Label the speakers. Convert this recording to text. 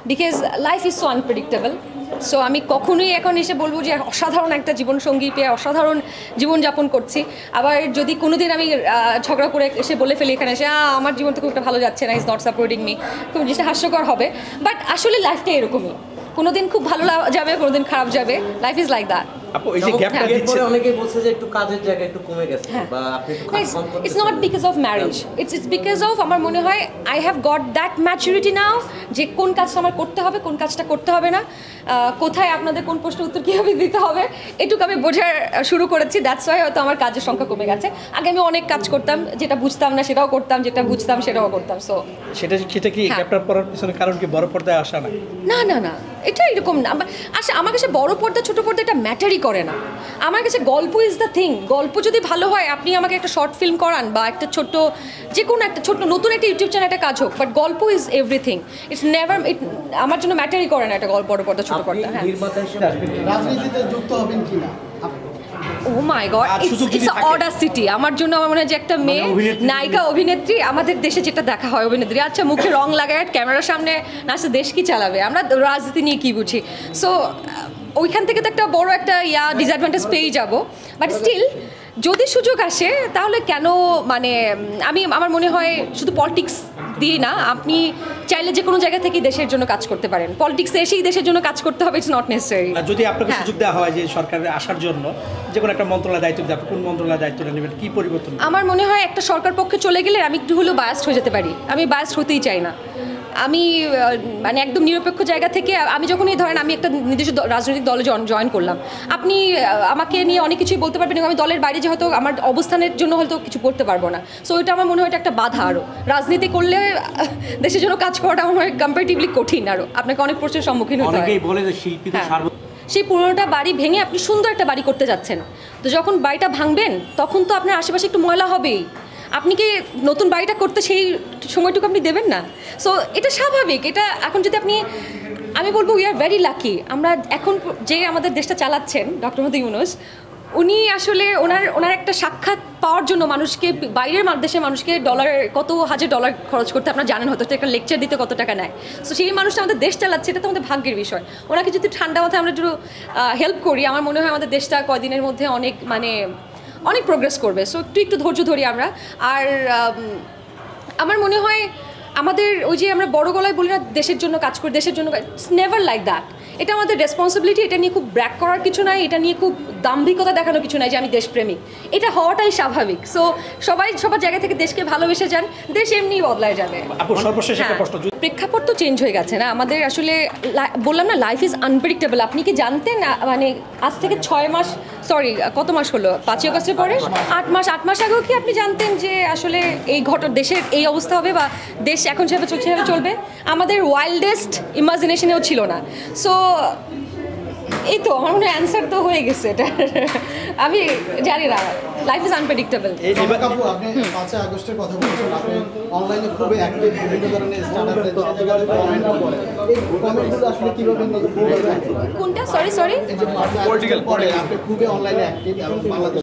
Speaker 1: Because life is so unpredictable. So আমি কখনোই এখন এসে বলবো যে অসাধারণ একটা জীবনসঙ্গী পেয়ে অসাধারণ জীবনযাপন করছি, আবার যদি কোনোদিন আমি ঝগড়া করে এসে বলে ফেলি এখানে এসে আমার জীবন তো খুব একটা ভালো যাচ্ছে না, ইজ নট সাপোর্টিং মি, খুব জিনিসটা হাস্যকর হবে। বাট আসলে লাইফটা এরকমই, কোনোদিন খুব ভালো যাবে, কোনোদিন খারাপ যাবে, লাইফ ইজ লাইক দ্যাট।
Speaker 2: আপু এই যে গ্যাপটা দিচ্ছে,
Speaker 3: অনেকেই বলছে যে একটু কাজের জায়গা একটু কমে গেছে বা আপনি একটু কাজ কম করতেছেন।
Speaker 1: It's not because of marriage, it's because of আমার মনে হয় I have got that maturity now যে কোন কাজটা আমার করতে হবে, কোন কাজটা করতে হবে না, কোথায় আপনাদের কোন প্রশ্নের উত্তর কীভাবে দিতে হবে, এটুকু আমি বোঝার শুরু করেছি। দ্যাটস ওয়াই হয়তো আমার কাজের সংখ্যা কমে গেছে। আগে আমি অনেক কাজ করতাম, যেটা বুঝতাম না সেটাও করতাম, যেটা বুঝতাম সেটাও করতাম। সো
Speaker 2: সেটা কি গ্যাপটা পড়ার পিছনে কারণ কি বড় পর্দায় আসা না?
Speaker 1: না না না, এটা এরকম না। আচ্ছা, আমার কাছে বড় পর্দা ছোটো পর্দা এটা ম্যাটারই করে না। আমার কাছে গল্প ইজ দ্য থিং। গল্প যদি ভালো হয়, আপনি আমাকে একটা শর্ট ফিল্ম করান বা একটা ছোট্ট যে কোনো একটা ছোট্ট নতুন একটা ইউটিউব চ্যানেল একটা কাজ হোক, বাট গল্প ইজ এভরিথিং। ইটস নেভার, আমার জন্য ম্যাটারই করে না এটা বড় পর্দা ছোটো পর্দা। হ্যাঁ,
Speaker 4: রাজনীতিতে যুক্ত হবেন কিনা?
Speaker 1: ও মাই গড, ইটস অডাসিটি। আমার জন্য আমার মনে হয় যে একটা মেয়ে নায়িকা অভিনেত্রী, আমাদের দেশে যেটা দেখা হয় অভিনেত্রী, আচ্ছা মুখে রং লাগায় ক্যামেরার সামনে নাচে দেশ কি চালাবে, আমরা রাজনীতি নিয়ে কী বুঝি। সো ওইখান থেকে তো একটা বড় একটা ডিসঅ্যাডভান্টেজ পেয়েই যাব। বাট স্টিল যদি সুযোগ আসে তাহলে কেন, মানে আমার মনে হয় শুধু পলিটিক্স দিয়ে না, আপনি চাইলে যে কোনো জায়গা থেকে দেশের জন্য কাজ করতে পারেন। পলিটিক্সে এসেই দেশের জন্য কাজ করতে হবে, ইটস নট নেসেসারি।
Speaker 2: যদি আপনাকে সুযোগ দেওয়া হয় যে সরকারে আসার জন্য যে কোনো একটা মন্ত্রণালয়ের দায়িত্ব দিতে, আপনি কোন মন্ত্রণালয়ের দায়িত্বটা নেবেন, কি পরিবর্তন?
Speaker 1: আমার মনে হয় একটা সরকার পক্ষে চলে গেলে আমি একটু হলেও বায়াসড হয়ে যেতে পারি। আমি বায়াসড হতেই চাই না। আমি মানে একদম নিরপেক্ষ জায়গা থেকে, আমি যখনই ধরেন আমি একটা নির্দিষ্ট রাজনৈতিক দলে জয়েন করলাম, আপনি আমাকে নিয়ে অনেক কিছুই বলতে পারবেন, আমি দলের বাইরে যে হয়তো আমার অবস্থানের জন্য হয়তো কিছু করতে পারবো না। সো এটা আমার মনে হয় একটা বাধা। আরও রাজনীতি করলে দেশের জন্য কাজ করাটা আমার মনে হয় কম্পারেটিভলি কঠিন, আরও আপনাকে অনেক প্রশ্নের সম্মুখীন হতে হয়।
Speaker 3: অনেকেই বলে যে শিল্পীদের
Speaker 1: সেই পুরোনোটা বাড়ি ভেঙে আপনি সুন্দর একটা বাড়ি করতে যাচ্ছেন, তো যখন বাড়িটা ভাঙবেন তখন তো আপনার আশেপাশে একটু ময়লা হবেই। আপনি কি নতুন বাড়িটা করতে সেই সময়টুকু আপনি দেবেন না? সো এটা স্বাভাবিক। এটা এখন যদি আমি বলবো উই আর ভেরি লাকি। আমরা এখন যে আমাদের দেশটা চালাচ্ছেন ডক্টর মোহাম্মদ ইউনূস, উনি আসলে ওনার একটা সাক্ষাৎ পাওয়ার জন্য মানুষকে, বাইরের দেশের মানুষকে কত হাজার ডলার খরচ করতে আপনারা জানেন, হয়তো একটা লেকচার দিতে কত টাকা নেয়। সো সেই মানুষটা আমাদের দেশ চালাচ্ছে, এটা তো আমাদের ভাগ্যের বিষয়। ওনাকে যদি ঠান্ডা মাথায় আমরা একটু হেল্প করি, আমার মনে হয় আমাদের দেশটা কয়দিনের মধ্যে অনেক প্রোগ্রেস করবে। সো একটু ধৈর্য ধরি আমরা। আর আমার মনে হয় আমাদের ওই যে আমরা বড় গলায় বলি না দেশের জন্য কাজ করি, দেশের জন্য, ইটস নেভার লাইক দ্যাট। এটা আমাদের রেসপন্সিবিলিটি। এটা নিয়ে খুব ব্র্যাক করার কিছু নাই, এটা নিয়ে খুব দাম্ভিকতা দেখানোর কিছু নাই যে আমি দেশপ্রেমিক। এটা হওয়াটাই স্বাভাবিক। সো সবার জায়গা থেকে দেশকে ভালোবেসে যান, দেশ এমনিই বদলায় যাবে।
Speaker 2: সর্বশেষ একটা প্রশ্ন,
Speaker 1: প্রেক্ষাপট তো চেঞ্জ হয়ে গেছে না আমাদের। আসলে বললাম না, লাইফ ইজ আনপ্রেডিক্টেবল। আপনি কি জানতেন মানে আজ থেকে 6 মাস, সরি কত মাস হলো, 5ই আগস্টের পরে 8 মাস আগেও কি আপনি জানতেন যে আসলে দেশের এই অবস্থা হবে বা দেশ এখন সেভাবে চলবে? আমাদের ওয়াইল্ডেস্ট ইমাজিনেশনেও ছিল না। সো এই তো আমার মনে হয় অ্যান্সার তো হয়ে গেছে এটা। আমি জানি না, লাইফ ইজ আনপ্রেডিক্টেবল।
Speaker 4: আপনি 5 আগস্টের কথা বলছেন, আপনি অনলাইনে খুবই অ্যাক্টিভ, বিভিন্ন ধরনের স্টার্টআপে কমেন্ট করেন। এই কমেন্টগুলো আসলে কিভাবে
Speaker 1: কোনটা? সরি
Speaker 4: এই যে পলিটিক্যাল পরে আপনি খুবই অনলাইনে অ্যাক্টিভ এবং বাংলাদেশ